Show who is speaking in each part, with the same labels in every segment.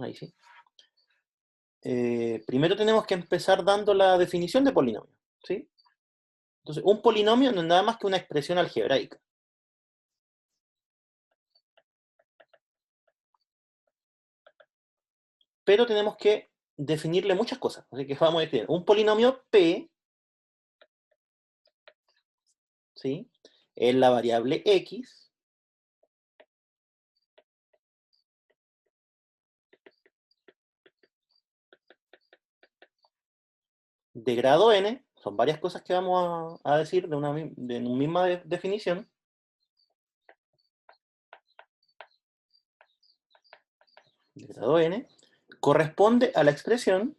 Speaker 1: Ahí sí. Primero tenemos que empezar dando la definición de polinomio, ¿sí? Entonces, un polinomio no es nada más que una expresión algebraica. Pero tenemos que definirle muchas cosas. Así que vamos a definir un polinomio P, ¿sí? Es la variable X de grado n, son varias cosas que vamos a decir de una misma definición, de grado n, corresponde a la expresión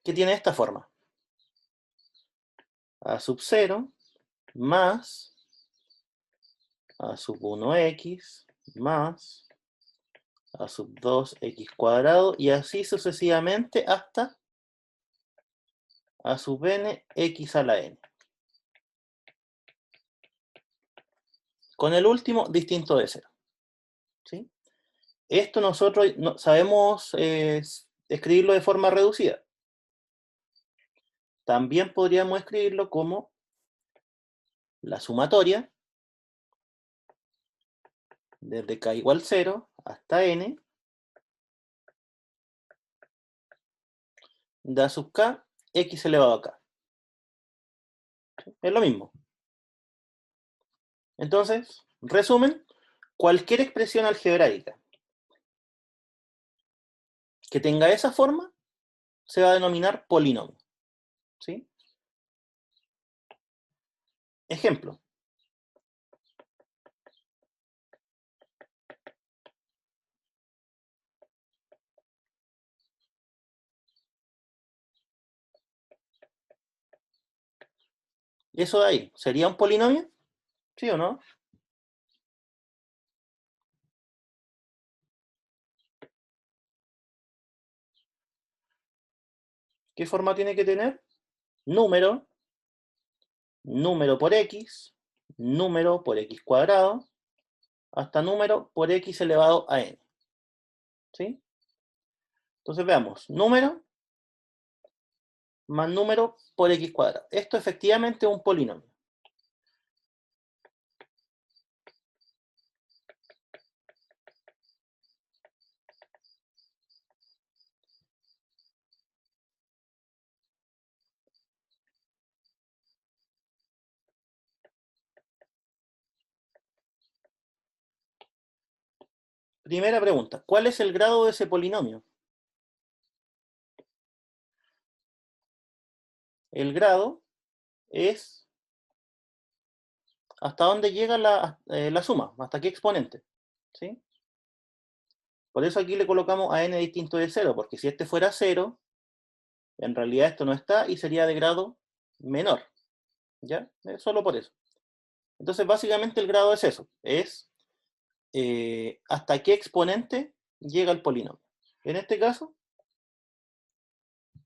Speaker 1: que tiene esta forma. A sub 0 más a sub 1x más a sub 2x cuadrado y así sucesivamente hasta a sub n x a la n. Con el último distinto de 0. ¿Sí? Esto nosotros no, sabemos escribirlo de forma reducida. También podríamos escribirlo como la sumatoria desde k igual 0 hasta n de a sub k x elevado a k. Es lo mismo. Entonces, resumen, cualquier expresión algebraica que tenga esa forma se va a denominar polinomio. ¿Sí? Ejemplo. Eso de ahí, ¿sería un polinomio? ¿Sí o no? ¿Qué forma tiene que tener? Número, número por x, número por x cuadrado, hasta número por x elevado a n. ¿Sí? Entonces veamos, número más número por x cuadrado. Esto efectivamente es un polinomio. Primera pregunta, ¿cuál es el grado de ese polinomio? El grado es hasta dónde llega la suma, hasta qué exponente. ¿Sí? Por eso aquí le colocamos a n distinto de 0, porque si este fuera 0, en realidad esto no está y sería de grado menor. ¿Ya? Es solo por eso. Entonces, básicamente el grado es eso, es hasta qué exponente llega el polinomio. En este caso,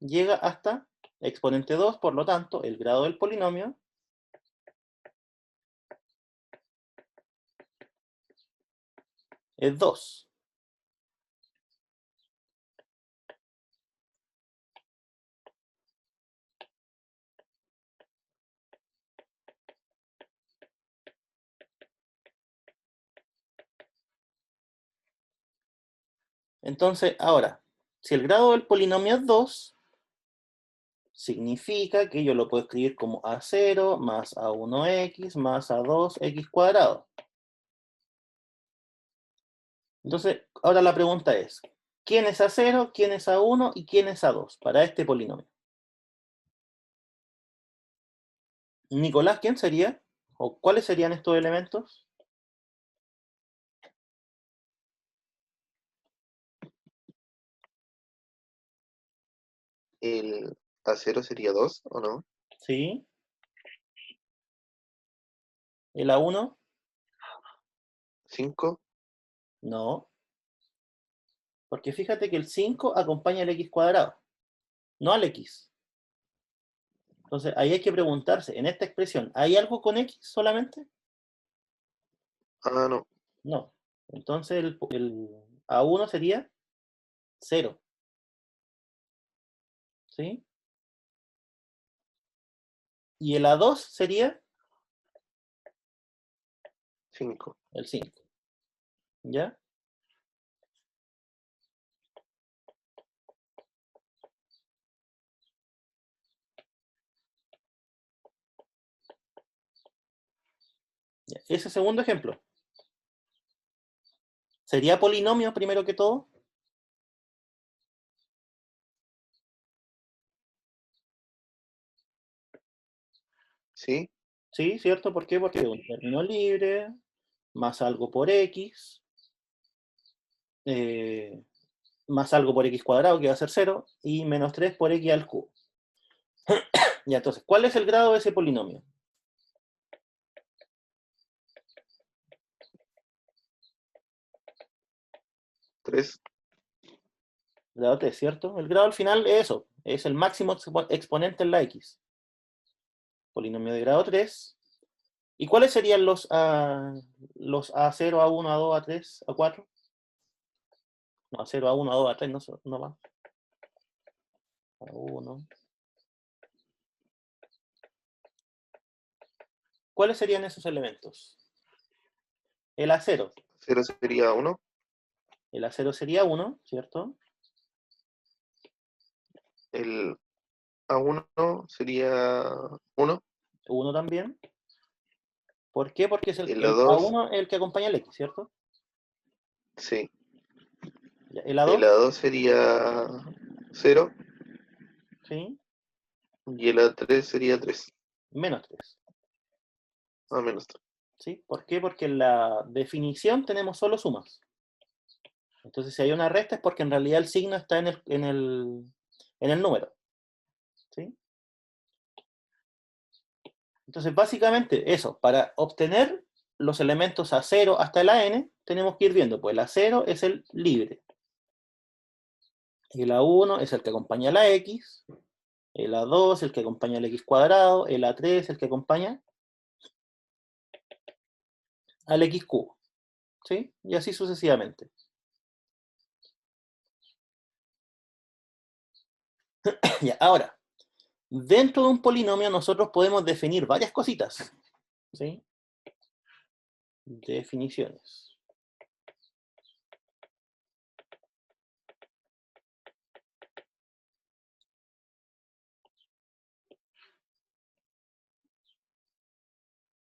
Speaker 1: llega hasta exponente 2, por lo tanto, el grado del polinomio es 2. Entonces, ahora, si el grado del polinomio es 2, significa que yo lo puedo escribir como A0 más A1x más A2x cuadrado. Entonces, ahora la pregunta es, ¿quién es A0, quién es A1 y quién es A2 para este polinomio? Nicolás, ¿quién sería? ¿O cuáles serían estos elementos?
Speaker 2: El A0 sería 2, ¿o no?
Speaker 1: ¿Sí? ¿El A1?
Speaker 2: 5,
Speaker 1: No. Porque fíjate que el 5 acompaña al x cuadrado, no al x. Entonces, ahí hay que preguntarse, en esta expresión, ¿hay algo con x solamente?
Speaker 2: Ah, no.
Speaker 1: No. Entonces, el A1 sería 0. ¿Sí? Y el A2 sería
Speaker 2: 5.
Speaker 1: el 5. ¿Ya? Ya. Ese segundo ejemplo. ¿Sería polinomio primero que todo?
Speaker 2: ¿Sí?
Speaker 1: Sí, ¿cierto? ¿Por qué? Porque es un término libre, más algo por x, más algo por x cuadrado, que va a ser 0, y menos 3 por x al cubo. Ya, entonces, ¿cuál es el grado de ese polinomio?
Speaker 2: 3.
Speaker 1: Grado 3, ¿cierto? El grado al final es eso, es el máximo exponente en la x. Polinomio de grado 3. ¿Y cuáles serían los A0, A1, A2, A3, A4? No, A0, A1, A2, A3, no más. A1. ¿Cuáles serían esos elementos? El A0.
Speaker 2: 0 sería 1.
Speaker 1: El A0 sería 1, ¿cierto?
Speaker 2: El A1 sería 1.
Speaker 1: 1 también. ¿Por qué? Porque es
Speaker 2: El
Speaker 1: el
Speaker 2: A2,
Speaker 1: A1 el que acompaña al X, ¿cierto?
Speaker 2: sí.
Speaker 1: Ya, el
Speaker 2: El
Speaker 1: A2,
Speaker 2: A2 sería 0.
Speaker 1: ¿sí?
Speaker 2: Y el A3 sería 3.
Speaker 1: Menos 3,
Speaker 2: A menos 3.
Speaker 1: ¿sí? ¿Por qué? Porque en la definición tenemos solo sumas. Entonces, si hay una resta es porque en realidad el signo está en el número, ¿sí? Entonces, básicamente, eso, para obtener los elementos A0 hasta el AN, tenemos que ir viendo, pues el A0 es el libre, el A1 es el que acompaña a la X, el A2 es el que acompaña al X cuadrado, el A3 es el que acompaña al X cubo, ¿sí? Y así sucesivamente. Ya, ahora, dentro de un polinomio nosotros podemos definir varias cositas, ¿sí? Definiciones.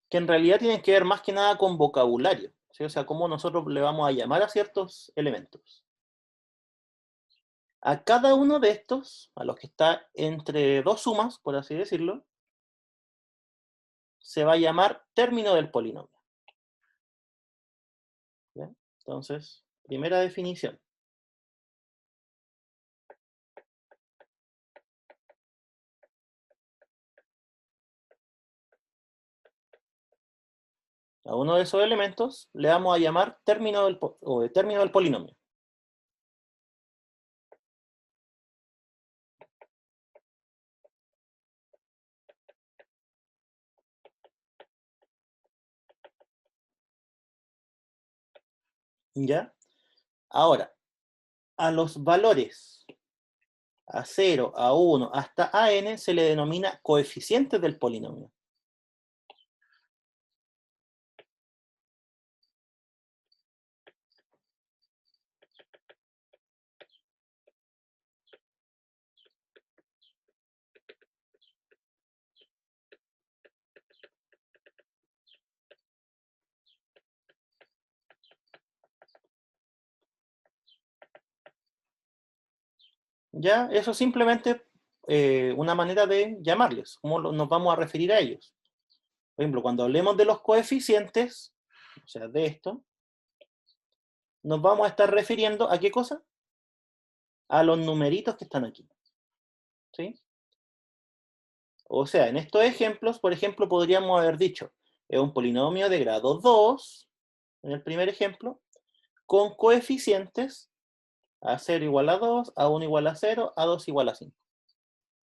Speaker 1: Que en realidad tienen que ver más que nada con vocabulario, ¿sí? O sea, cómo nosotros le vamos a llamar a ciertos elementos. A cada uno de estos, a los que está entre dos sumas, por así decirlo, se va a llamar término del polinomio. ¿Ya? Entonces, primera definición. A uno de esos elementos le vamos a llamar término del polinomio. ¿Ya? Ahora, a los valores A0, A1 hasta AN se le denomina coeficientes del polinomio. ¿Ya? Eso es simplemente una manera de llamarles, cómo nos vamos a referir a ellos. Por ejemplo, cuando hablemos de los coeficientes, o sea, de esto, nos vamos a estar refiriendo a qué cosa? A los numeritos que están aquí. ¿Sí? O sea, en estos ejemplos, por ejemplo, podríamos haber dicho, es un polinomio de grado 2, en el primer ejemplo, con coeficientes A0 igual a 2, A1 igual a 0, A2 igual a 5.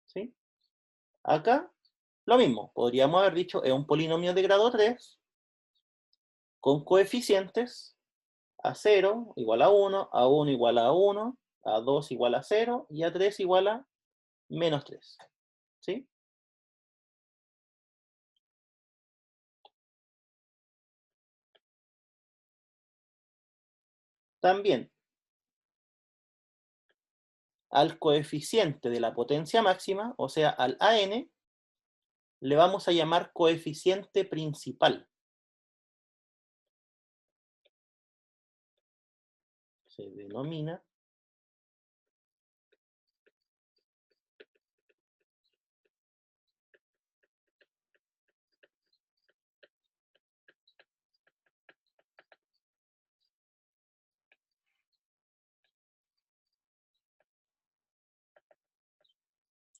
Speaker 1: ¿Sí? Acá, lo mismo. Podríamos haber dicho, es un polinomio de grado 3 con coeficientes A0 igual a 1, A1 igual a 1, A2 igual a 0 y A3 igual a menos 3. ¿Sí? También, al coeficiente de la potencia máxima, o sea, al AN, le vamos a llamar coeficiente principal. Se denomina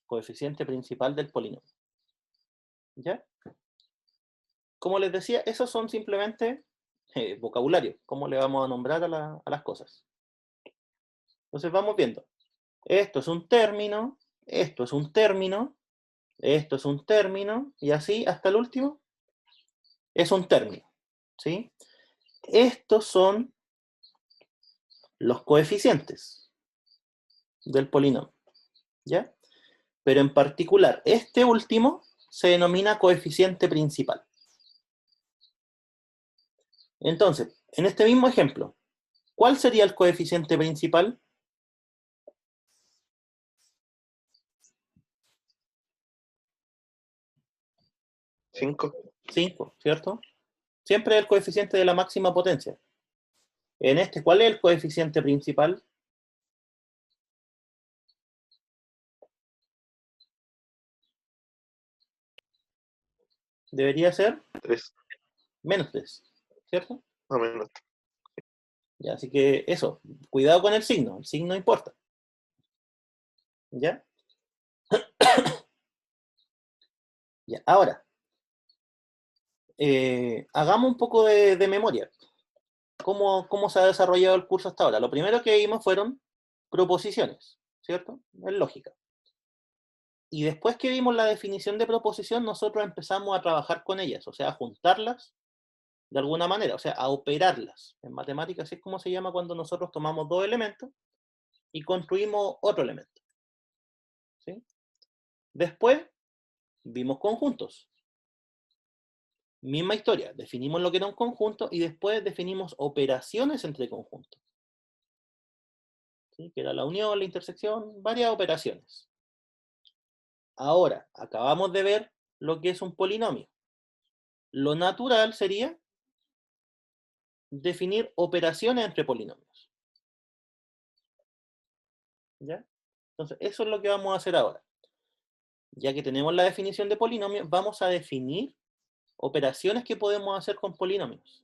Speaker 1: coeficiente principal del polinomio. ¿Ya? Como les decía, esos son simplemente vocabulario, cómo le vamos a nombrar a las cosas. Entonces vamos viendo. Esto es un término, esto es un término, esto es un término, y así hasta el último es un término. ¿Sí? Estos son los coeficientes del polinomio. ¿Ya? Pero en particular, este último se denomina coeficiente principal. Entonces, en este mismo ejemplo, ¿cuál sería el coeficiente principal?
Speaker 2: 5.
Speaker 1: 5, ¿cierto? Siempre el coeficiente de la máxima potencia. En este, ¿cuál es el coeficiente principal? Debería ser
Speaker 2: 3.
Speaker 1: menos 3, ¿cierto?
Speaker 2: Más o menos.
Speaker 1: Ya, así que eso, cuidado con el signo importa. ¿Ya? Ya, ahora, hagamos un poco de memoria. ¿Cómo se ha desarrollado el curso hasta ahora? Lo primero que vimos fueron proposiciones, ¿cierto? Es lógica. Y después que vimos la definición de proposición, nosotros empezamos a trabajar con ellas, o sea, a juntarlas de alguna manera, o sea, a operarlas. En matemáticas así es como se llama cuando nosotros tomamos dos elementos y construimos otro elemento. ¿Sí? Después vimos conjuntos. Misma historia, definimos lo que era un conjunto y después definimos operaciones entre conjuntos. ¿Sí? Que era la unión, la intersección, varias operaciones. Ahora, acabamos de ver lo que es un polinomio. Lo natural sería definir operaciones entre polinomios. ¿Ya? Entonces, eso es lo que vamos a hacer ahora. Ya que tenemos la definición de polinomios, vamos a definir operaciones que podemos hacer con polinomios.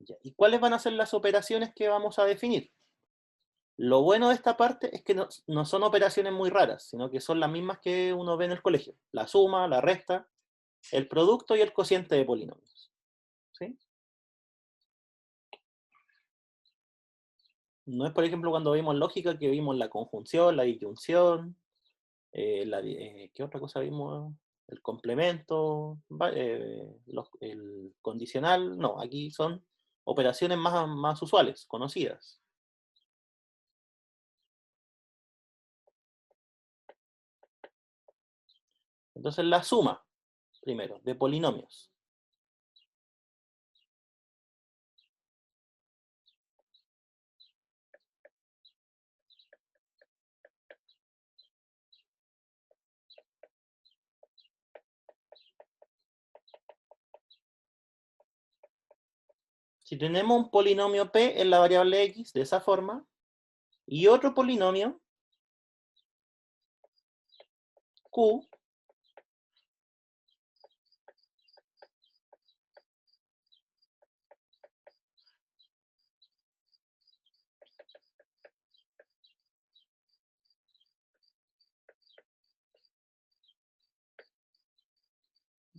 Speaker 1: ¿Ya? ¿Y cuáles van a ser las operaciones que vamos a definir? Lo bueno de esta parte es que no son operaciones muy raras, sino que son las mismas que uno ve en el colegio. La suma, la resta, el producto y el cociente de polinomios. ¿Sí? No es, por ejemplo, cuando vimos lógica, que vimos la conjunción, la disyunción, ¿qué otra cosa vimos? El complemento, el condicional. No, aquí son operaciones más usuales, conocidas. Entonces la suma, primero, de polinomios. Si tenemos un polinomio p en la variable x de esa forma, y otro polinomio q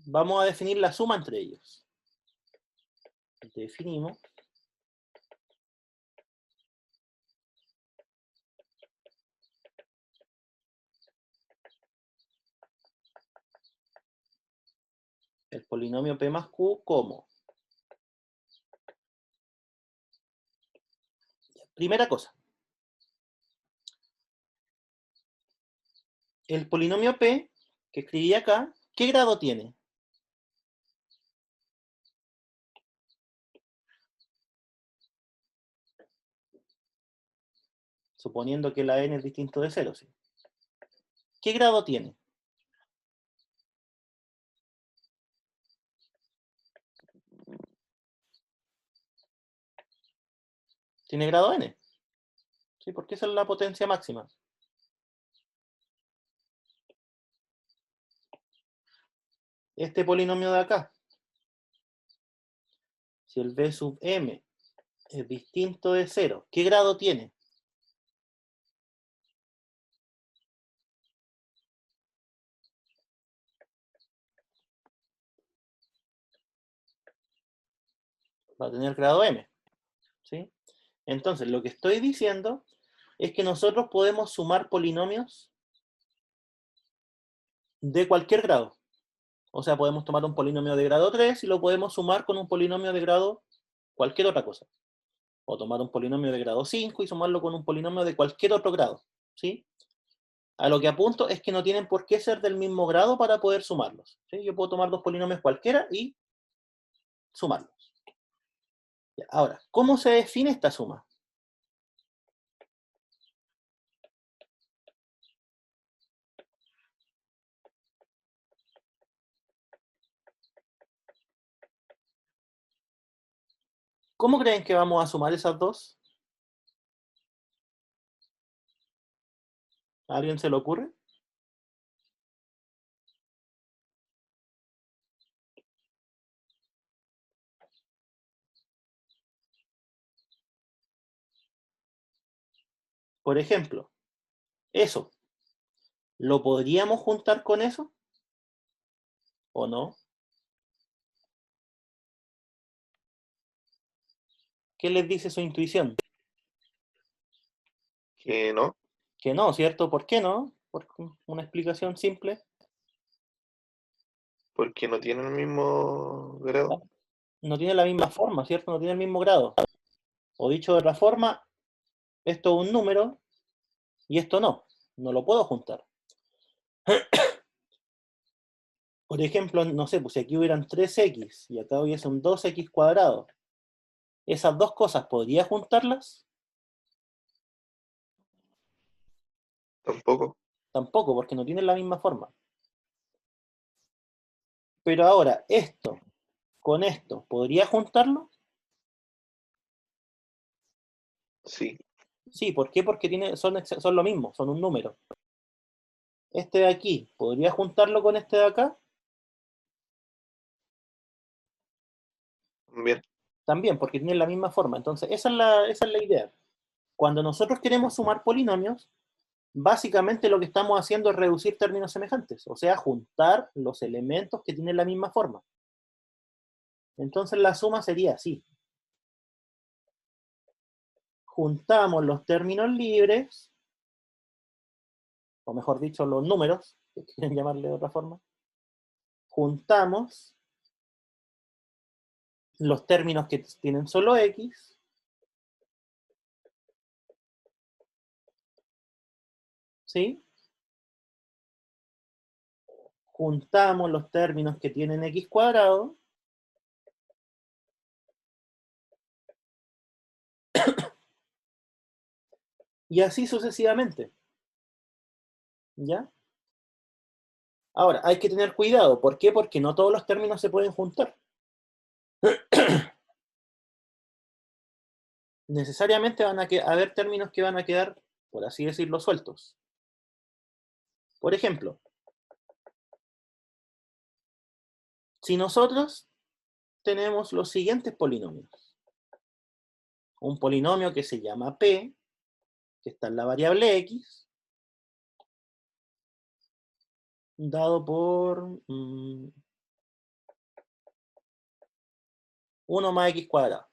Speaker 1: vamos a definir la suma entre ellos. Definimos el polinomio P más Q como. Primera cosa. El polinomio P, que escribí acá, ¿qué grado tiene? Suponiendo que la n es distinto de 0, ¿sí? ¿Qué grado tiene? Tiene grado n. ¿Sí? Porque esa es la potencia máxima. Este polinomio de acá, si el b sub m es distinto de 0, ¿qué grado tiene? Va a tener grado m. ¿Sí? Entonces, lo que estoy diciendo es que nosotros podemos sumar polinomios de cualquier grado. O sea, podemos tomar un polinomio de grado 3 y lo podemos sumar con un polinomio de grado cualquier otra cosa. O tomar un polinomio de grado 5 y sumarlo con un polinomio de cualquier otro grado. ¿Sí? A lo que apunto es que no tienen por qué ser del mismo grado para poder sumarlos. ¿Sí? Yo puedo tomar dos polinomios cualquiera y sumarlos. Ahora, ¿cómo se define esta suma? ¿Cómo creen que vamos a sumar esas dos? ¿A alguien se le ocurre? Por ejemplo, eso, ¿lo podríamos juntar con eso? ¿O no? ¿Qué les dice su intuición?
Speaker 2: Que no,
Speaker 1: Que no, ¿cierto? ¿Por qué no? Por una explicación simple.
Speaker 2: porque no tiene el mismo grado.
Speaker 1: No tiene la misma forma, ¿cierto? No tiene el mismo grado. O dicho de otra forma, esto es un número y esto no. No lo puedo juntar. Por ejemplo, no sé, pues si aquí hubieran 3x y acá hubiese un 2x cuadrado, ¿esas dos cosas podría juntarlas?
Speaker 2: Tampoco.
Speaker 1: Tampoco, porque no tienen la misma forma. Pero ahora, esto con esto, ¿podría juntarlo?
Speaker 2: Sí,
Speaker 1: Sí, ¿por qué? Porque son lo mismo, son un número. Este de aquí, ¿podría juntarlo con este de acá?
Speaker 2: bien.
Speaker 1: También, porque tienen la misma forma. Entonces, esa es la idea. Cuando nosotros queremos sumar polinomios, básicamente lo que estamos haciendo es reducir términos semejantes, o sea, juntar los elementos que tienen la misma forma. Entonces la suma sería así. Juntamos los términos libres, o mejor dicho, los números, que quieren llamarle de otra forma. Juntamos los términos que tienen solo x, ¿sí? Juntamos los términos que tienen x cuadrado, y así sucesivamente, ¿ya? Ahora, hay que tener cuidado. ¿Por qué? Porque no todos los términos se pueden juntar. Necesariamente van a haber términos que van a quedar, por así decirlo, sueltos. Por ejemplo, si nosotros tenemos los siguientes polinomios. Un polinomio que se llama P, que está en la variable X, dado por 1 más x cuadrado.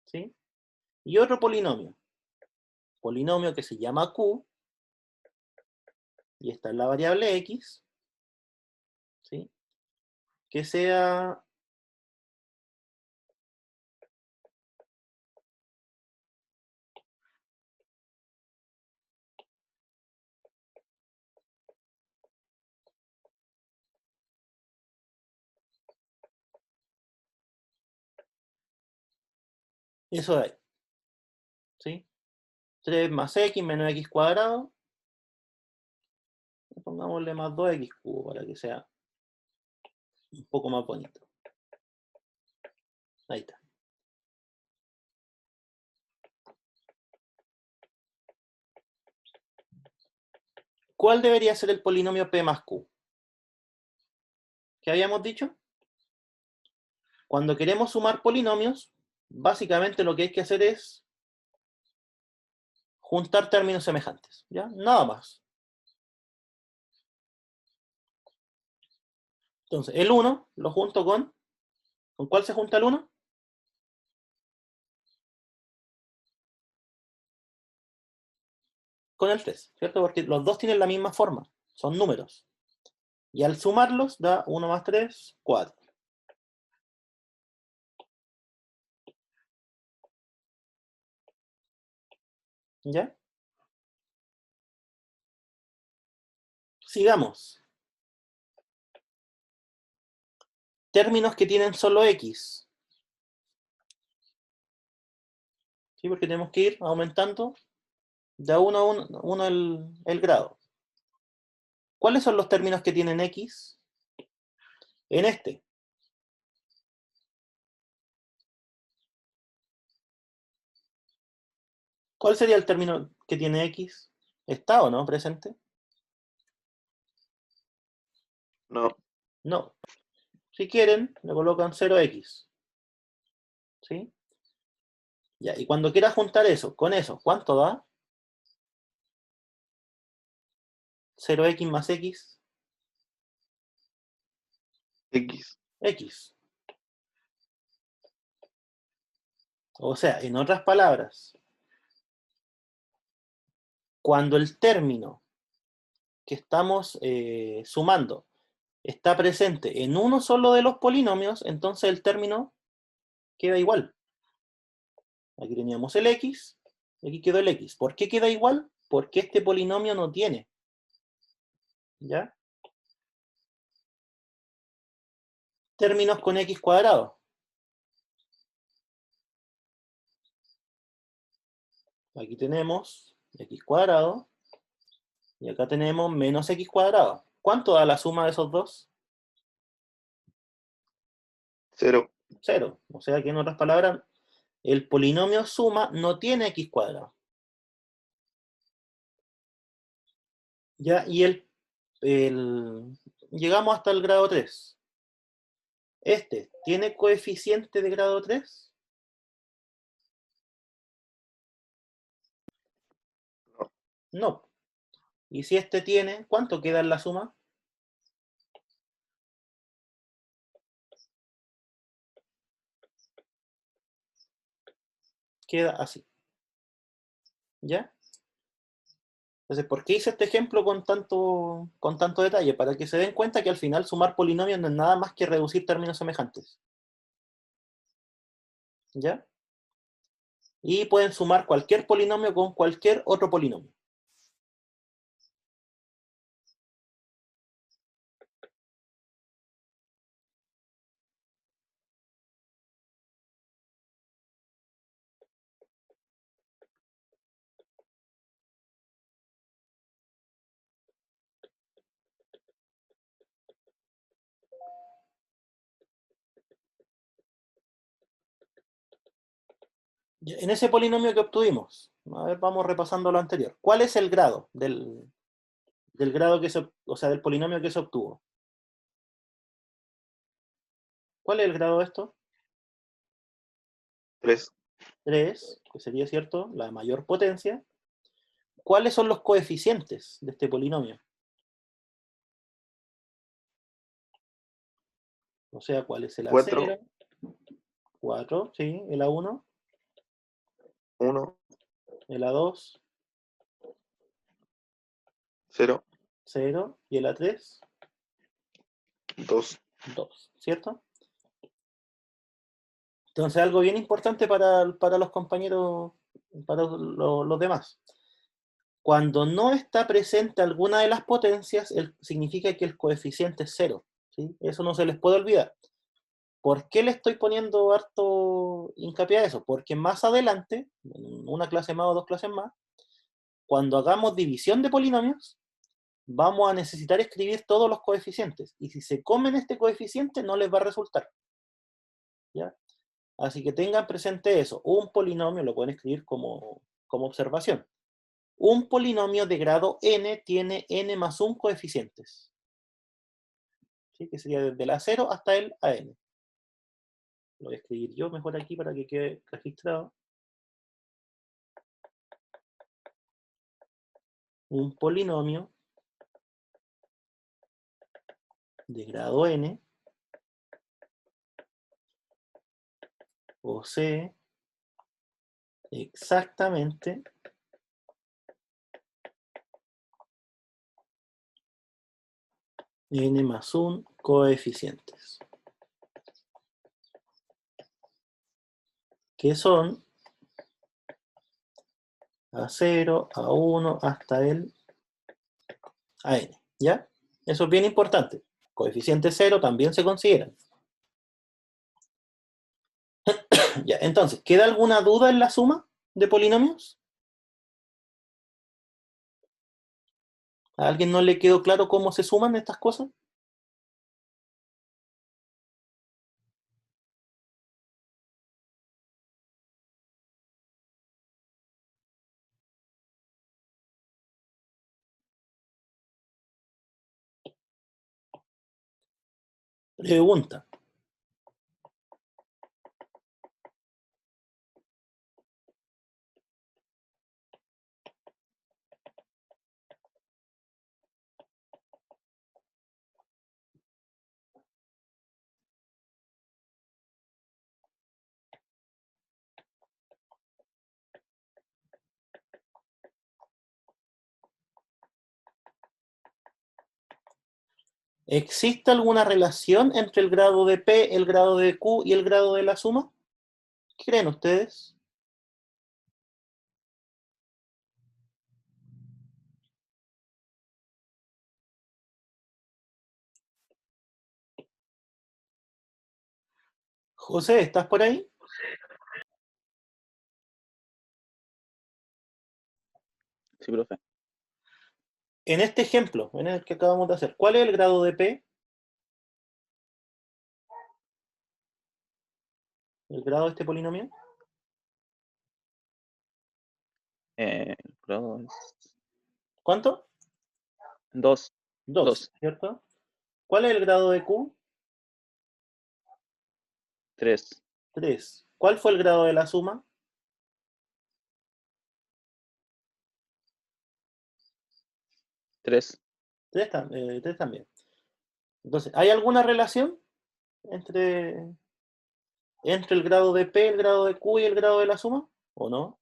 Speaker 1: ¿Sí? Y otro polinomio que se llama q, y esta es la variable x, ¿sí? Que sea eso de ahí, ¿sí? 3 más x menos x cuadrado, pongámosle más 2x cubo para que sea un poco más bonito. Ahí está. ¿Cuál debería ser el polinomio p más q? ¿Qué habíamos dicho? Cuando queremos sumar polinomios, básicamente lo que hay que hacer es juntar términos semejantes, ¿ya? Nada más. Entonces, el 1 lo junto con... ¿Con cuál se junta el 1? Con el 3, ¿cierto? Porque los dos tienen la misma forma, son números. Y al sumarlos da 1 más 3, 4. ¿Ya? Sigamos. Términos que tienen solo x. ¿Sí? Porque tenemos que ir aumentando de a 1 a 1 el grado. ¿Cuáles son los términos que tienen x? En este. ¿Cuál sería el término que tiene x? ¿Está o no presente?
Speaker 2: No.
Speaker 1: No. Si quieren, le colocan 0x. ¿Sí? Ya, y cuando quiera juntar eso con eso, ¿cuánto da? 0x más x.
Speaker 2: X.
Speaker 1: X. O sea, en otras palabras, cuando el término que estamos sumando está presente en uno solo de los polinomios, entonces el término queda igual. Aquí teníamos el x, aquí quedó el x. ¿Por qué queda igual? Porque este polinomio no tiene. ¿Ya? Términos con x cuadrado. Aquí tenemos x cuadrado y acá tenemos menos x cuadrado. ¿Cuánto da la suma de esos dos?
Speaker 2: 0.
Speaker 1: 0. O sea que en otras palabras, el polinomio suma no tiene x cuadrado. ¿Ya? Y llegamos hasta el grado 3. ¿Este tiene coeficiente de grado 3?
Speaker 2: No.
Speaker 1: No. Y si este tiene, ¿cuánto queda en la suma? Queda así. ¿Ya? Entonces, ¿por qué hice este ejemplo con tanto detalle? Para que se den cuenta que al final sumar polinomios no es nada más que reducir términos semejantes. ¿Ya? Y pueden sumar cualquier polinomio con cualquier otro polinomio. En ese polinomio que obtuvimos, a ver, vamos repasando lo anterior. ¿Cuál es el grado del grado o sea, del polinomio que se obtuvo? ¿Cuál es el grado de esto?
Speaker 2: 3.
Speaker 1: 3, que sería, ¿cierto?, la mayor potencia. ¿Cuáles son los coeficientes de este polinomio? O sea, ¿cuál es el
Speaker 2: 4.
Speaker 1: A0? 4, sí. El A1,
Speaker 2: 1,
Speaker 1: el A2,
Speaker 2: 0,
Speaker 1: 0. Y el A3,
Speaker 2: 2.
Speaker 1: 2, ¿cierto? Entonces, algo bien importante para los compañeros, para los demás. Cuando no está presente alguna de las potencias, significa que el coeficiente es 0. ¿Sí? Eso no se les puede olvidar. ¿Por qué le estoy poniendo harto hincapié a eso? Porque más adelante, en una clase más o 2 clases más, cuando hagamos división de polinomios, vamos a necesitar escribir todos los coeficientes. Y si se comen este coeficiente, no les va a resultar. ¿Ya? Así que tengan presente eso. Un polinomio lo pueden escribir como observación. Un polinomio de grado n tiene n más 1 coeficientes. ¿Sí? Que sería desde la 0 hasta el a n. Lo voy a escribir yo mejor aquí para que quede registrado. Un polinomio de grado n posee exactamente n más 1 coeficientes, que son A0, A1, hasta el AN, ¿ya? Eso es bien importante. Coeficiente 0 también se consideran. Ya, entonces, ¿queda alguna duda en la suma de polinomios? ¿A alguien no le quedó claro cómo se suman estas cosas? Pregunta. ¿Existe alguna relación entre el grado de P, el grado de Q y el grado de la suma? ¿Qué creen ustedes? José, ¿estás por ahí?
Speaker 3: Sí, profe.
Speaker 1: En este ejemplo, en el que acabamos de hacer, ¿cuál es el grado de P? ¿El grado de este polinomio?
Speaker 3: Grado es
Speaker 1: ¿Cuánto?
Speaker 3: 2.
Speaker 1: 2, ¿cierto? ¿Cuál es el grado de Q?
Speaker 3: 3.
Speaker 1: 3. ¿Cuál fue el grado de la suma?
Speaker 3: 3.
Speaker 1: 3, también. Entonces, ¿hay alguna relación entre el grado de P, el grado de Q y el grado de la suma? ¿O no?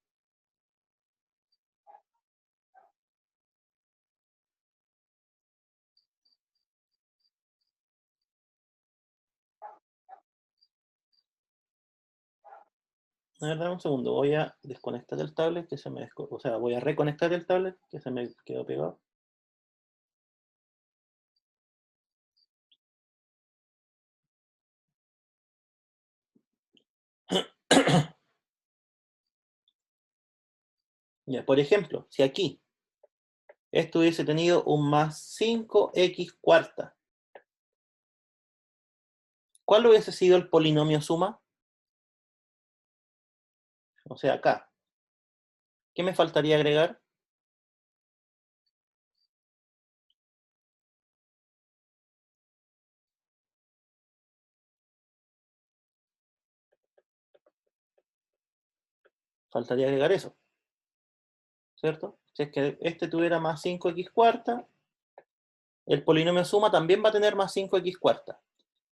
Speaker 1: A ver, dame un segundo. Voy a desconectar el tablet que se me o sea, voy a reconectar el tablet que se me quedó pegado. Ya, por ejemplo, si aquí esto hubiese tenido un más 5x cuarta, ¿cuál hubiese sido el polinomio suma? O sea, acá. ¿Qué me faltaría agregar? Faltaría agregar eso, ¿cierto? Si es que este tuviera más 5x cuarta, el polinomio suma también va a tener más 5x cuarta.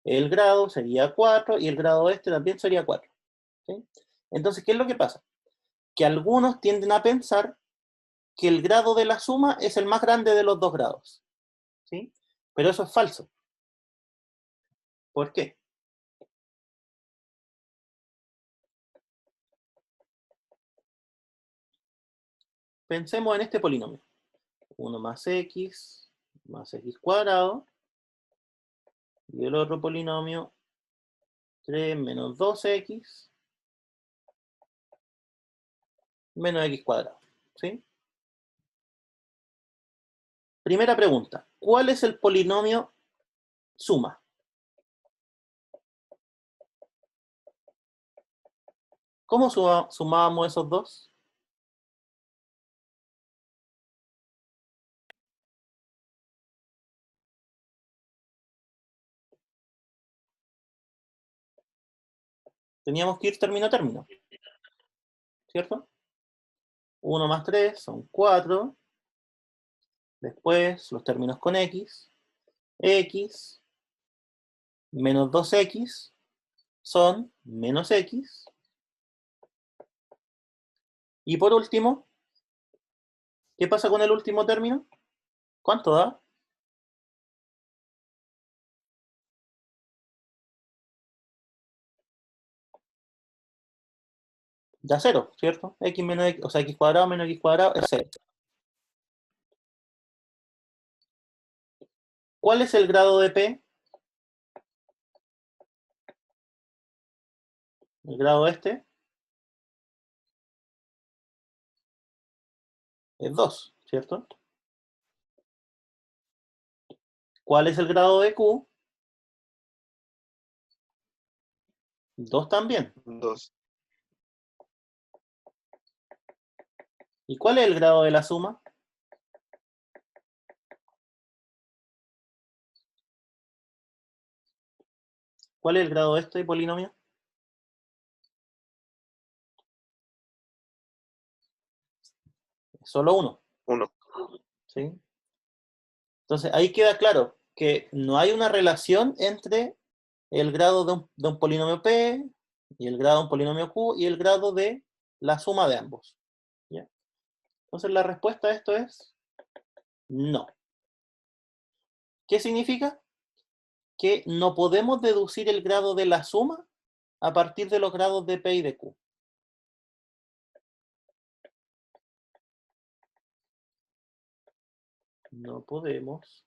Speaker 1: El grado sería 4 y el grado de este también sería 4. ¿Sí? Entonces, ¿qué es lo que pasa? Que algunos tienden a pensar que el grado de la suma es el más grande de los dos grados. ¿Sí? Pero eso es falso. ¿Por qué? Pensemos en este polinomio. 1 más x cuadrado. Y el otro polinomio, 3 menos 2x menos x cuadrado. ¿Sí? Primera pregunta. ¿Cuál es el polinomio suma? ¿Cómo sumábamos esos dos? Teníamos que ir término a término, ¿cierto? 1 más 3 son 4. Después los términos con x. X menos 2x son menos x. Y por último, ¿qué pasa con el último término? ¿Cuánto da? Da 0, ¿cierto? X menos x, o sea, x cuadrado menos x cuadrado es 0. ¿Cuál es el grado de P? El grado este es 2, ¿cierto? ¿Cuál es el grado de Q? 2 también.
Speaker 2: 2.
Speaker 1: ¿Y cuál es el grado de la suma? ¿Cuál es el grado de este polinomio? Solo 1.
Speaker 2: 1.
Speaker 1: ¿Sí? Entonces ahí queda claro que no hay una relación entre el grado de un polinomio P y el grado de un polinomio Q y el grado de la suma de ambos. ¿Ya? Entonces la respuesta a esto es no. ¿Qué significa? Que no podemos deducir el grado de la suma a partir de los grados de P y de Q. No podemos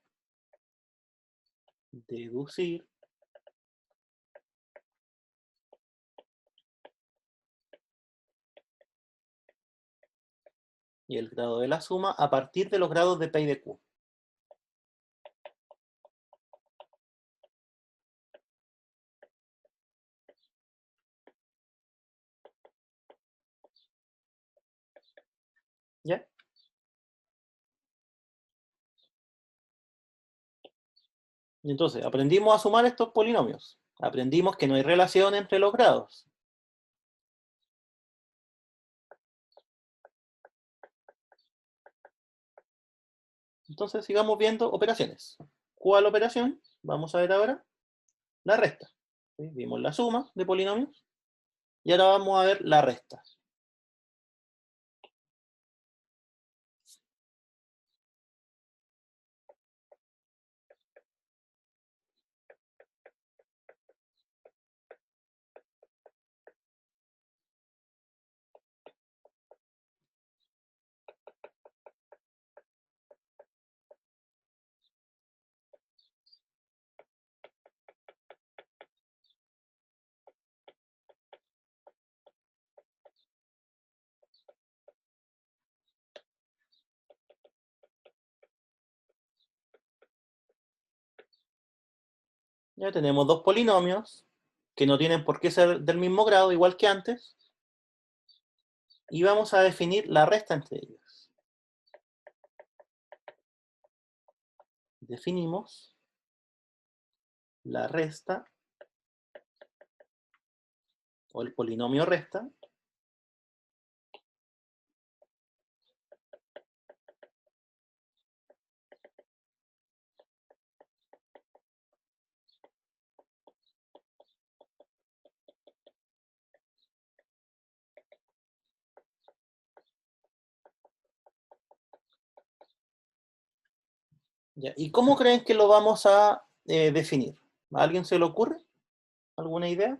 Speaker 1: deducir el grado de la suma a partir de los grados de P y de Q. ¿Ya? Entonces, aprendimos a sumar estos polinomios. Aprendimos que no hay relación entre los grados. Entonces, sigamos viendo operaciones. ¿Cuál operación? Vamos a ver ahora la resta. ¿Sí? Vimos la suma de polinomios y ahora vamos a ver la resta. Ya tenemos dos polinomios que no tienen por qué ser del mismo grado, igual que antes, y vamos a definir la resta entre ellos. Definimos la resta, o el polinomio resta, Ya, ¿y cómo creen que lo vamos a definir? ¿A alguien se le ocurre? ¿Alguna idea?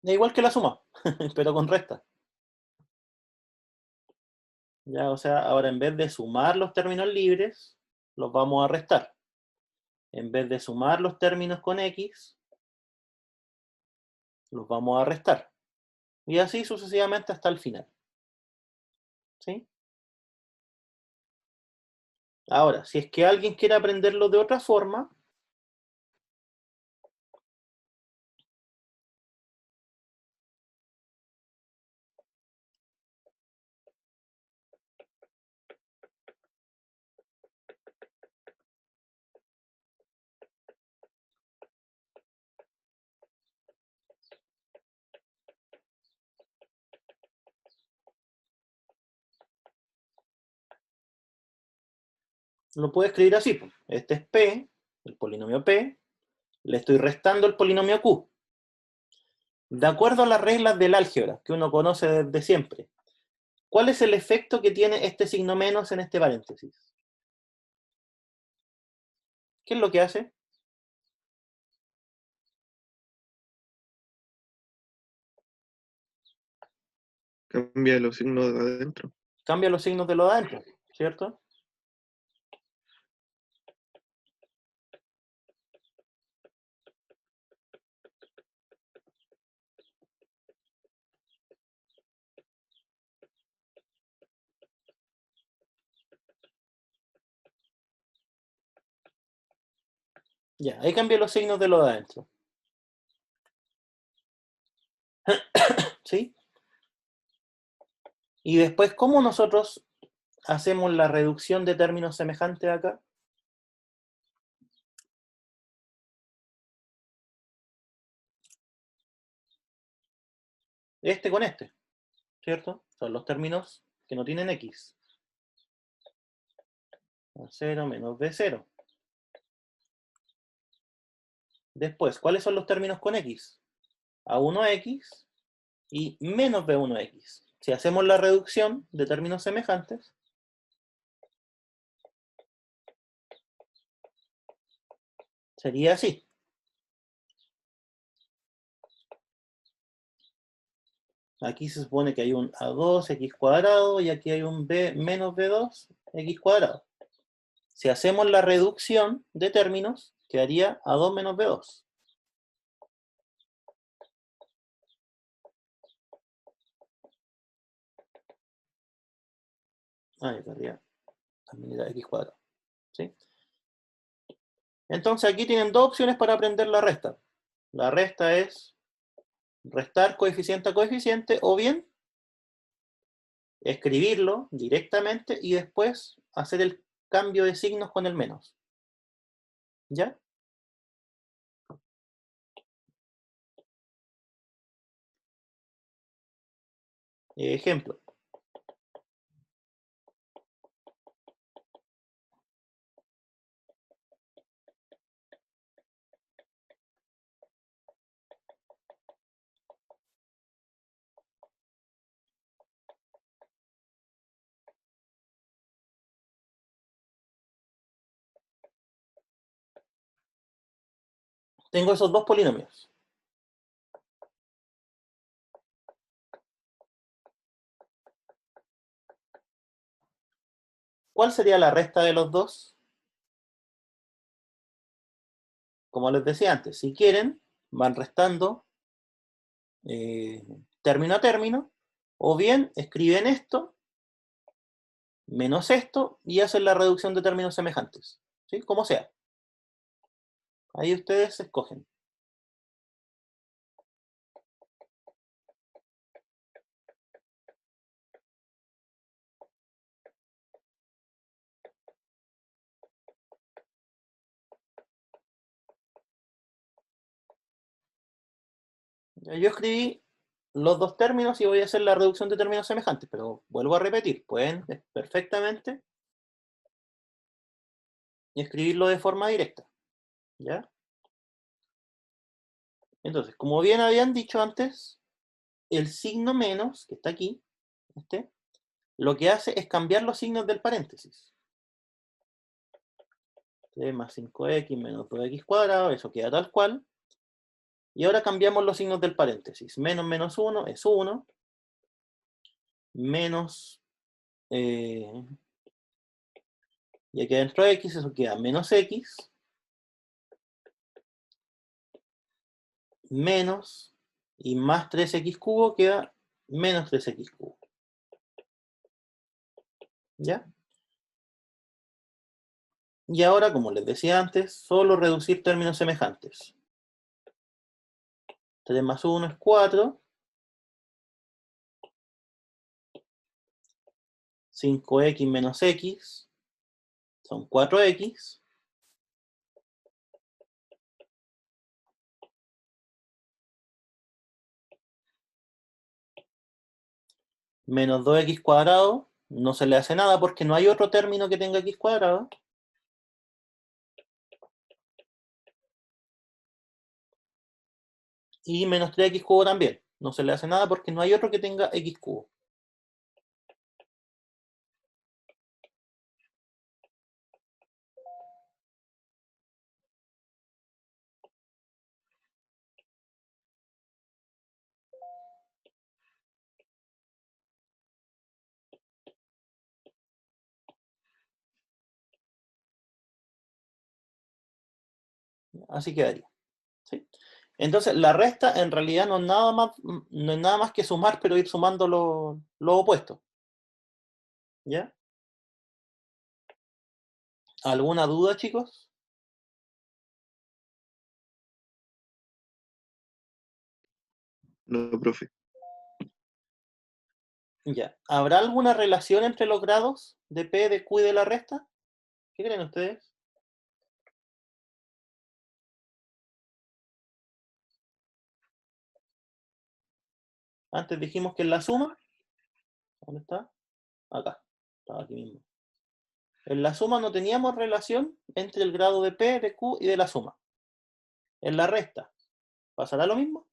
Speaker 1: Es igual que la suma, pero con resta. Ya, o sea, ahora en vez de sumar los términos libres, los vamos a restar. En vez de sumar los términos con X, los vamos a restar. Y así sucesivamente hasta el final. ¿Sí? Ahora, si es que alguien quiere aprenderlo de otra forma, lo puede escribir así, pues. Este es P, el polinomio P, le estoy restando el polinomio Q. De acuerdo a las reglas del álgebra, que uno conoce desde siempre, ¿cuál es el efecto que tiene este signo menos en este paréntesis? ¿Qué es lo que hace?
Speaker 2: Cambia los signos de adentro.
Speaker 1: Cambia los signos de lo de adentro, ¿cierto? Ya, ahí cambia los signos de lo de adentro. ¿Sí? Y después, ¿cómo nosotros hacemos la reducción de términos semejantes acá? Este con este, ¿cierto? Son los términos que no tienen X. A0 menos B0. Después, ¿cuáles son los términos con X? A1X y menos B1X. Si hacemos la reducción de términos semejantes, sería así. Aquí se supone que hay un A2X cuadrado y aquí hay un B menos B2X cuadrado. Si hacemos la reducción de términos, quedaría A2 menos B2. Ahí quedaría también era X cuadrado. ¿Sí? Entonces aquí tienen dos opciones para aprender la resta. La resta es restar coeficiente a coeficiente o bien escribirlo directamente y después hacer el cambio de signos con el menos. ¿Ya? Ejemplo. Tengo esos dos polinomios. ¿Cuál sería la resta de los dos? Como les decía antes, si quieren, van restando término a término, o bien escriben esto menos esto y hacen la reducción de términos semejantes. ¿Sí? Como sea. Ahí ustedes escogen. Yo escribí los dos términos y voy a hacer la reducción de términos semejantes, pero vuelvo a repetir, pueden perfectamente escribirlo de forma directa, ¿ya? Entonces, como bien habían dicho antes, el signo menos, que está aquí, lo que hace es cambiar los signos del paréntesis. 3 más 5x menos 2x cuadrado, eso queda tal cual. Y ahora cambiamos los signos del paréntesis. Menos menos 1 es 1. Menos, y aquí adentro de x, eso queda menos x. Menos, y más 3x cubo queda menos 3x cubo. ¿Ya? Y ahora, como les decía antes, solo reducir términos semejantes. 3 más 1 es 4. 5x menos x son 4x. Menos 2x cuadrado, no se le hace nada porque no hay otro término que tenga x cuadrado. Y menos 3x cubo también, no se le hace nada porque no hay otro que tenga x cubo. Así quedaría. ¿Sí? Entonces, la resta en realidad no es nada más que sumar, pero ir sumando lo opuesto. ¿Ya? ¿Alguna duda, chicos?
Speaker 2: No, profe.
Speaker 1: Ya. ¿Habrá alguna relación entre los grados de P, de Q y de la resta? ¿Qué creen ustedes? Antes dijimos que en la suma, ¿dónde está? Acá, estaba aquí mismo. En la suma no teníamos relación entre el grado de P, de Q y de la suma. En la resta, ¿pasará lo mismo?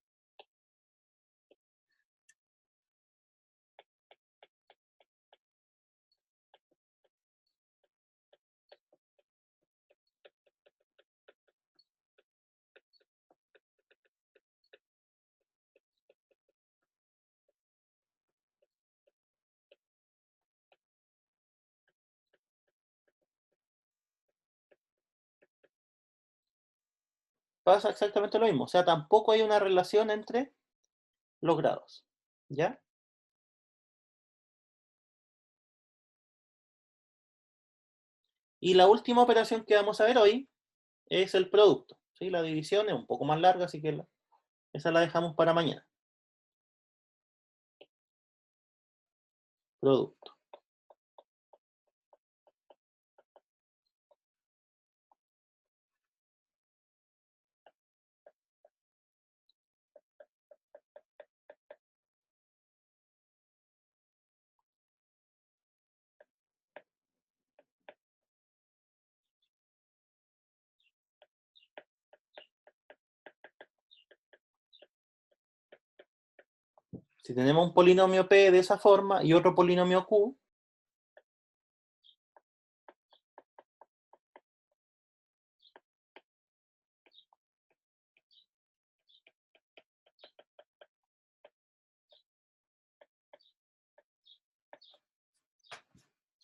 Speaker 1: Pasa exactamente lo mismo. O sea, tampoco hay una relación entre los grados. ¿Ya? Y la última operación que vamos a ver hoy es el producto. ¿Sí? La división es un poco más larga, así que esa la dejamos para mañana. Producto. Si tenemos un polinomio P de esa forma y otro polinomio Q,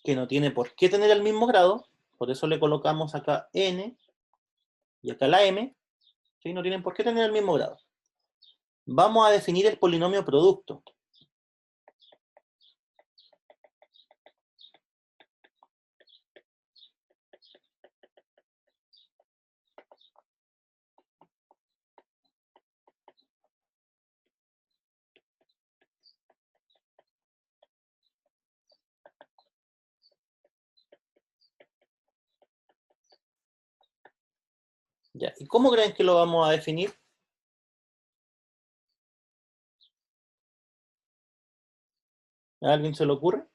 Speaker 1: que no tiene por qué tener el mismo grado, por eso le colocamos acá N y acá la M, ¿sí? No tienen por qué tener el mismo grado. Vamos a definir el polinomio producto. Ya. ¿Y cómo creen que lo vamos a definir? ¿A alguien se le ocurre?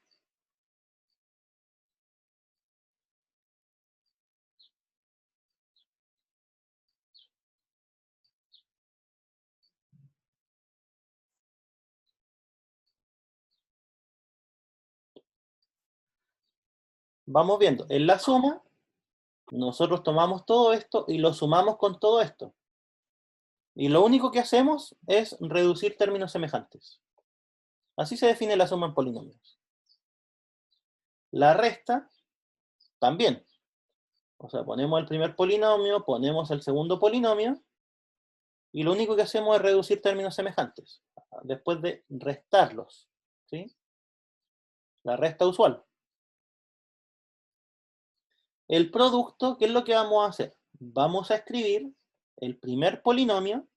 Speaker 1: Vamos viendo. En la suma, nosotros tomamos todo esto y lo sumamos con todo esto. Y lo único que hacemos es reducir términos semejantes. Así se define la suma en polinomios. La resta, también. O sea, ponemos el primer polinomio, ponemos el segundo polinomio, y lo único que hacemos es reducir términos semejantes, después de restarlos. ¿Sí? La resta usual. El producto, ¿qué es lo que vamos a hacer? Vamos a escribir el primer polinomio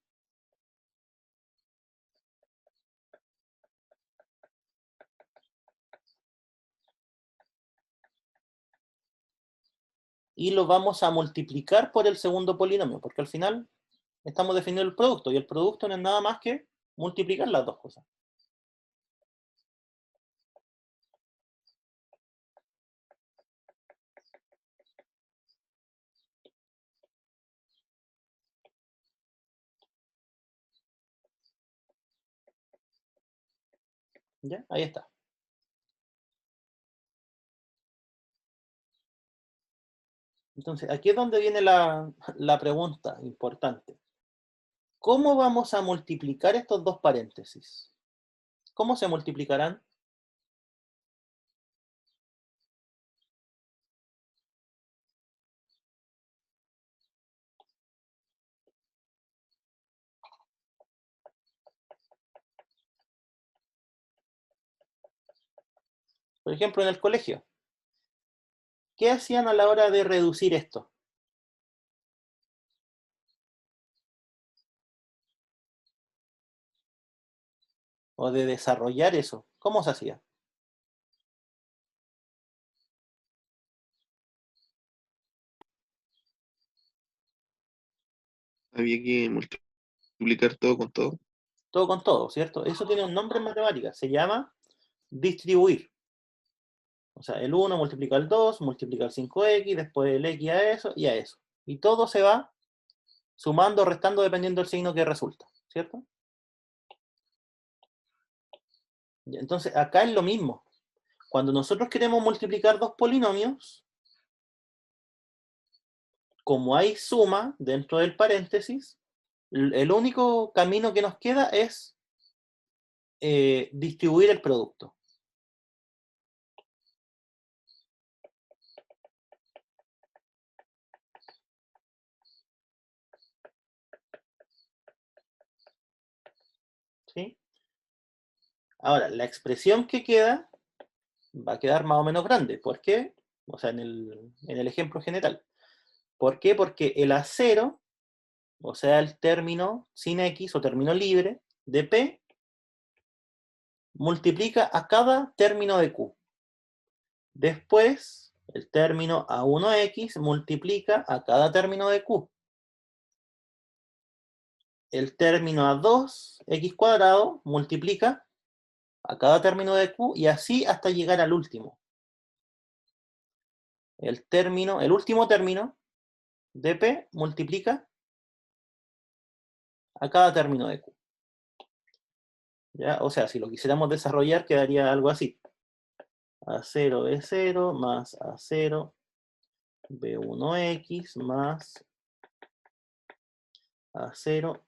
Speaker 1: y lo vamos a multiplicar por el segundo polinomio, porque al final estamos definiendo el producto, y el producto no es nada más que multiplicar las dos cosas. ¿Ya? Ahí está. Entonces, aquí es donde viene la pregunta importante. ¿Cómo vamos a multiplicar estos dos paréntesis? ¿Cómo se multiplicarán? Por ejemplo, en el colegio. ¿Qué hacían a la hora de reducir esto? O de desarrollar eso. ¿Cómo se hacía?
Speaker 2: Había que multiplicar todo con todo.
Speaker 1: Todo con todo, ¿cierto? Eso tiene un nombre en matemáticas. Se llama distribuir. O sea, el 1 multiplica el 2, multiplica el 5x, después el x a eso y a eso. Y todo se va sumando o restando dependiendo del signo que resulta, ¿cierto? Entonces, acá es lo mismo. Cuando nosotros queremos multiplicar dos polinomios, como hay suma dentro del paréntesis, el único camino que nos queda es distribuir el producto. ¿Sí? Ahora, la expresión que queda va a quedar más o menos grande. ¿Por qué? O sea, en el ejemplo general. ¿Por qué? Porque el A0, o sea, el término sin X o término libre de P, multiplica a cada término de Q. Después, el término A1X multiplica a cada término de Q. El término A2X cuadrado multiplica a cada término de Q y así hasta llegar al último. El último término de P multiplica a cada término de Q. ¿Ya? O sea, si lo quisiéramos desarrollar, quedaría algo así. A0 B0 más A0 B1X más A0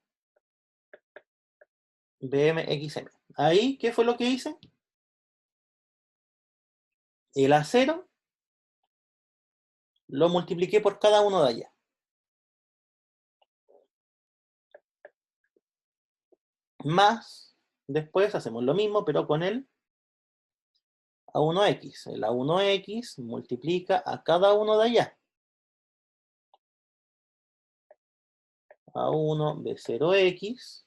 Speaker 1: BMXM. Ahí, ¿qué fue lo que hice? El A0 lo multipliqué por cada uno de allá. Más, después hacemos lo mismo, pero con el A1X. El A1X multiplica a cada uno de allá. A1 B0X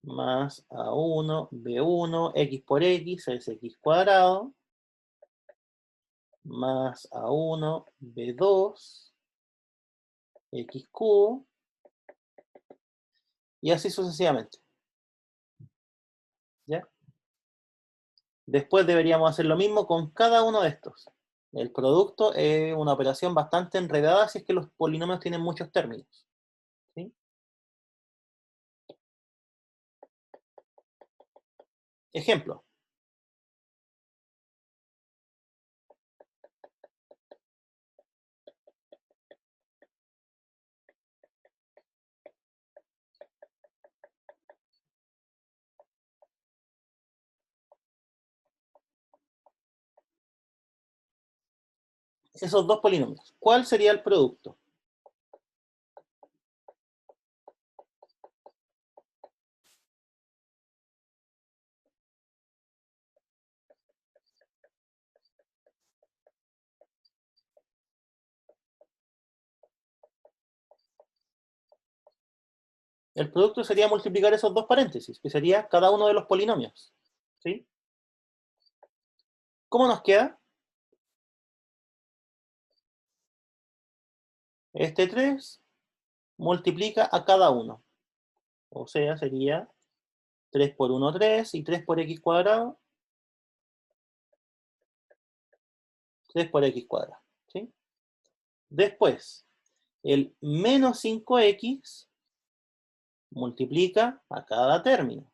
Speaker 1: más A1 B1 X por X es X cuadrado más A1 B2 X cubo y así sucesivamente. ¿Ya? Después deberíamos hacer lo mismo con cada uno de estos. El producto es una operación bastante enredada si es que los polinomios tienen muchos términos. ¿Sí? Ejemplo. Esos dos polinomios. ¿Cuál sería el producto? El producto sería multiplicar esos dos paréntesis, que sería cada uno de los polinomios. ¿Sí? ¿Cómo nos queda? Este 3 multiplica a cada uno. O sea, sería 3 por 1, 3, y 3 por x cuadrado, 3 por x cuadrado. ¿Sí? Después, el menos 5x multiplica a cada término.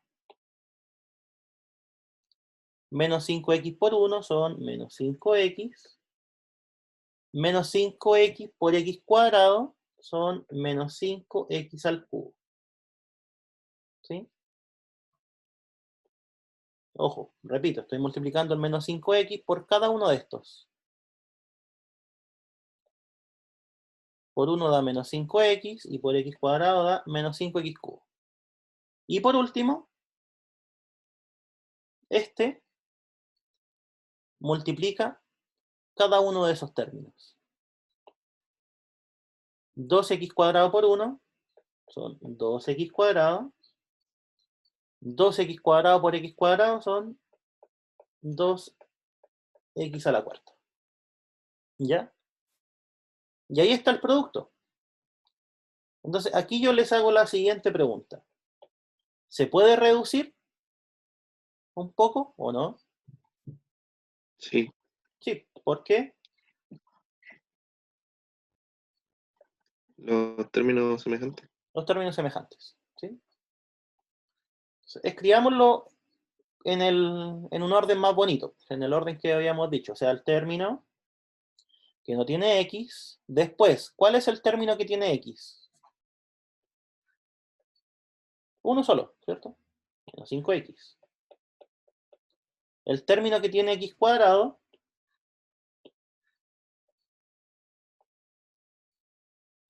Speaker 1: Menos 5x por 1 son menos 5x. Menos 5x por x cuadrado son menos 5x al cubo. ¿Sí? Ojo, repito, estoy multiplicando el menos 5x por cada uno de estos. Por 1 da menos 5x y por x cuadrado da menos 5x cubo. Y por último, este multiplica cada uno de esos términos. 2x cuadrado por 1 son 2x cuadrado. 2x cuadrado por x cuadrado son 2x a la cuarta. ¿Ya? Y ahí está el producto. Entonces, aquí yo les hago la siguiente pregunta. ¿Se puede reducir un poco o no?
Speaker 2: Sí.
Speaker 1: Sí, ¿por qué?
Speaker 2: Los términos semejantes.
Speaker 1: Los términos semejantes. ¿Sí? Entonces, escribámoslo en un orden más bonito, en el orden que habíamos dicho. O sea, el término que no tiene x. Después, ¿cuál es el término que tiene x? Uno solo, ¿cierto? Menos 5x. El término que tiene x cuadrado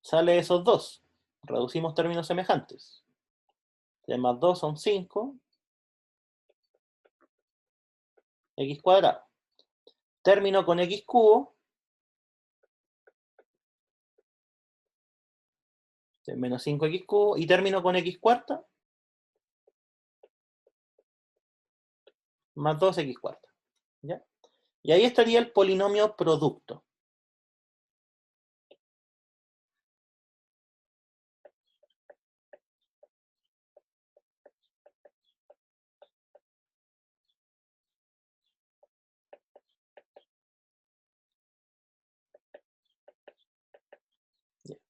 Speaker 1: sale de esos dos. Reducimos términos semejantes. 3 más 2 son 5. X cuadrado. Término con x cubo. Menos 5x cubo. Y término con x cuarta. Más 2x cuarta. ¿Ya? Y ahí estaría el polinomio producto.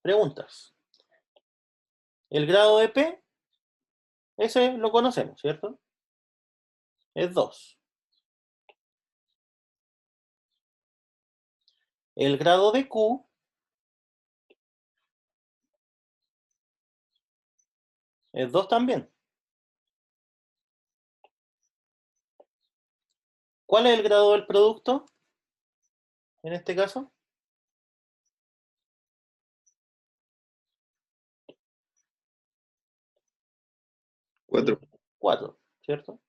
Speaker 1: Preguntas. El grado de P, ese lo conocemos, ¿cierto? Es 2. El grado de Q es 2 también. ¿Cuál es el grado del producto? En este caso.
Speaker 2: 4.
Speaker 1: 4, ¿cierto?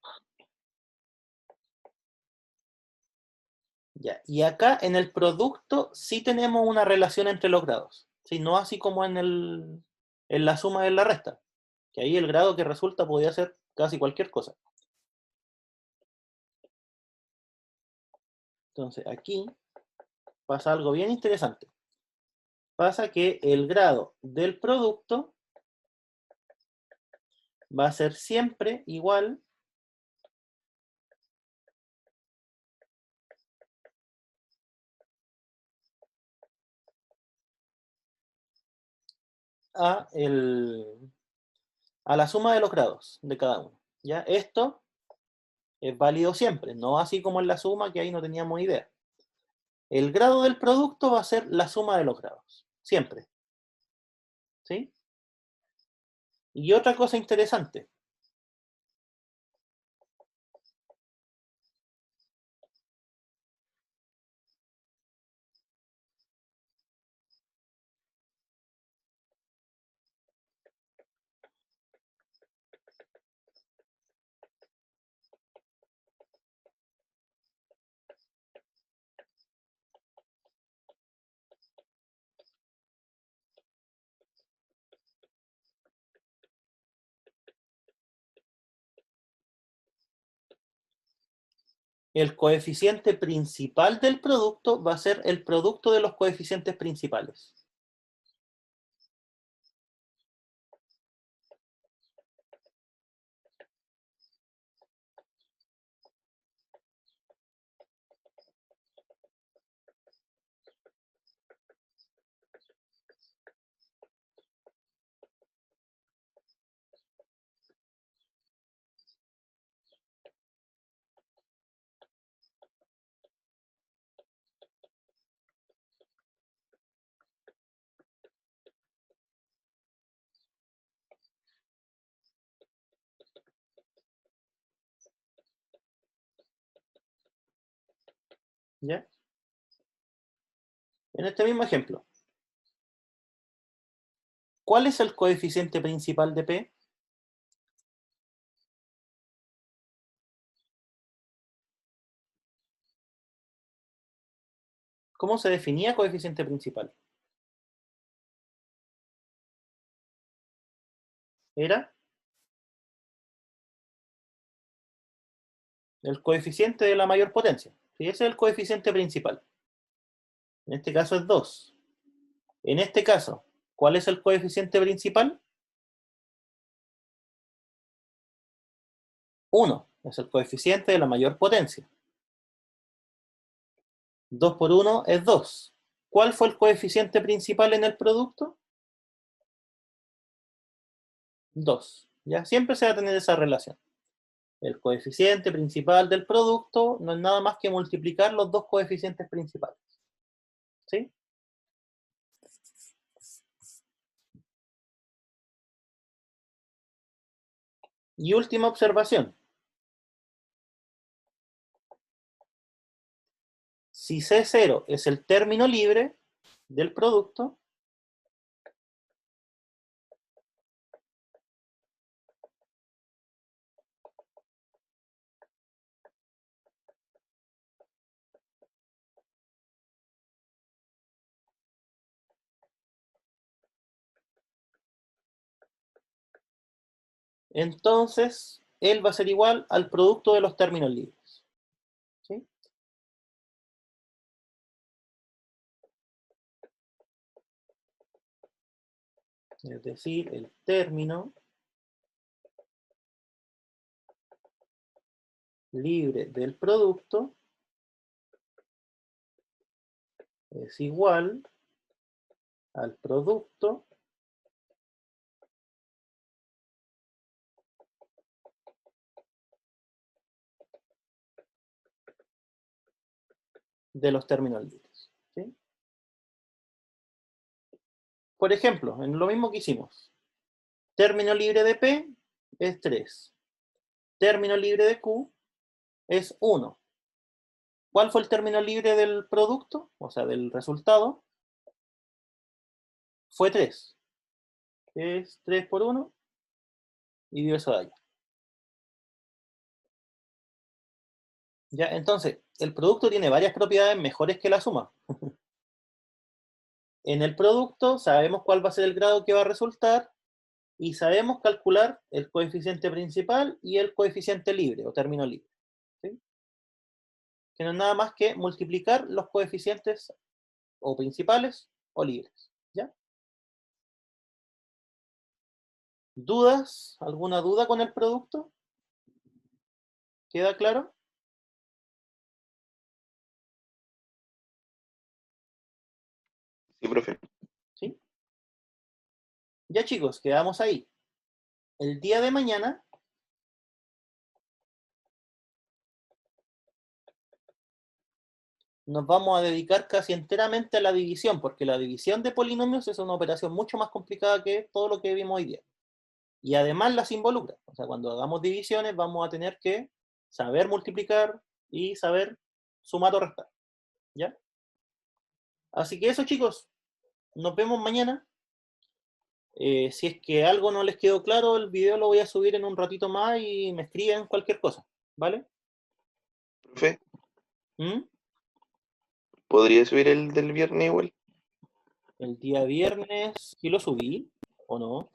Speaker 1: Ya. Y acá en el producto sí tenemos una relación entre los grados. ¿Sí? No así como en la suma y en la resta. Que ahí el grado que resulta podría ser casi cualquier cosa. Entonces aquí pasa algo bien interesante. Pasa que el grado del producto va a ser siempre igual a la suma de los grados de cada uno. ¿Ya? Esto es válido siempre, no así como en la suma, que ahí no teníamos idea. El grado del producto va a ser la suma de los grados, siempre. ¿Sí? Y otra cosa interesante. El coeficiente principal del producto va a ser el producto de los coeficientes principales. ¿Ya? En este mismo ejemplo, ¿cuál es el coeficiente principal de P? ¿Cómo se definía coeficiente principal? Era el coeficiente de la mayor potencia. ¿Sí? Ese es el coeficiente principal. En este caso es 2. En este caso, ¿cuál es el coeficiente principal? 1. Es el coeficiente de la mayor potencia. 2 por 1 es 2. ¿Cuál fue el coeficiente principal en el producto? 2. ¿Ya? Siempre se va a tener esa relación. El coeficiente principal del producto no es nada más que multiplicar los dos coeficientes principales. ¿Sí? Y última observación. Si C0 es el término libre del producto, entonces él va a ser igual al producto de los términos libres. ¿Sí? Es decir, el término libre del producto es igual al producto de los términos libres. ¿Sí? Por ejemplo, en lo mismo que hicimos, término libre de P es 3. Término libre de Q es 1. ¿Cuál fue el término libre del producto? O sea, del resultado. Fue 3. Es 3 por 1 y diverso de allá. ¿Ya? Entonces, el producto tiene varias propiedades mejores que la suma. En el producto sabemos cuál va a ser el grado que va a resultar y sabemos calcular el coeficiente principal y el coeficiente libre o término libre. ¿Sí? Que no es nada más que multiplicar los coeficientes o principales o libres. ¿Ya? ¿Dudas? ¿Alguna duda con el producto? ¿Queda claro?
Speaker 2: Sí, profe.
Speaker 1: ¿Sí? Ya chicos, quedamos ahí. El día de mañana nos vamos a dedicar casi enteramente a la división, porque la división de polinomios es una operación mucho más complicada que todo lo que vimos hoy día. Y además las involucra. O sea, cuando hagamos divisiones vamos a tener que saber multiplicar y saber sumar o restar. ¿Ya? Así que eso chicos, nos vemos mañana. Si es que algo no les quedó claro, el video lo voy a subir en un ratito más y me escriben cualquier cosa. ¿Vale?
Speaker 2: Profe,
Speaker 1: ¿Mm?
Speaker 2: ¿podría subir el del viernes igual?
Speaker 1: El día viernes, ¿sí lo subí o no?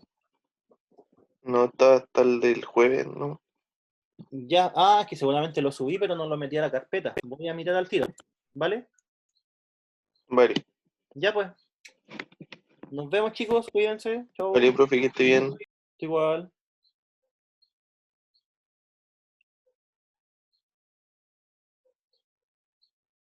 Speaker 2: No, está hasta el del jueves, ¿no?
Speaker 1: Ya, es que seguramente lo subí, pero no lo metí a la carpeta. Voy a mirar al tiro, ¿vale?
Speaker 2: Vale,
Speaker 1: Ya pues. Nos vemos chicos, cuídense. Chau.
Speaker 2: vale, profe, que esté bien.
Speaker 1: Igual.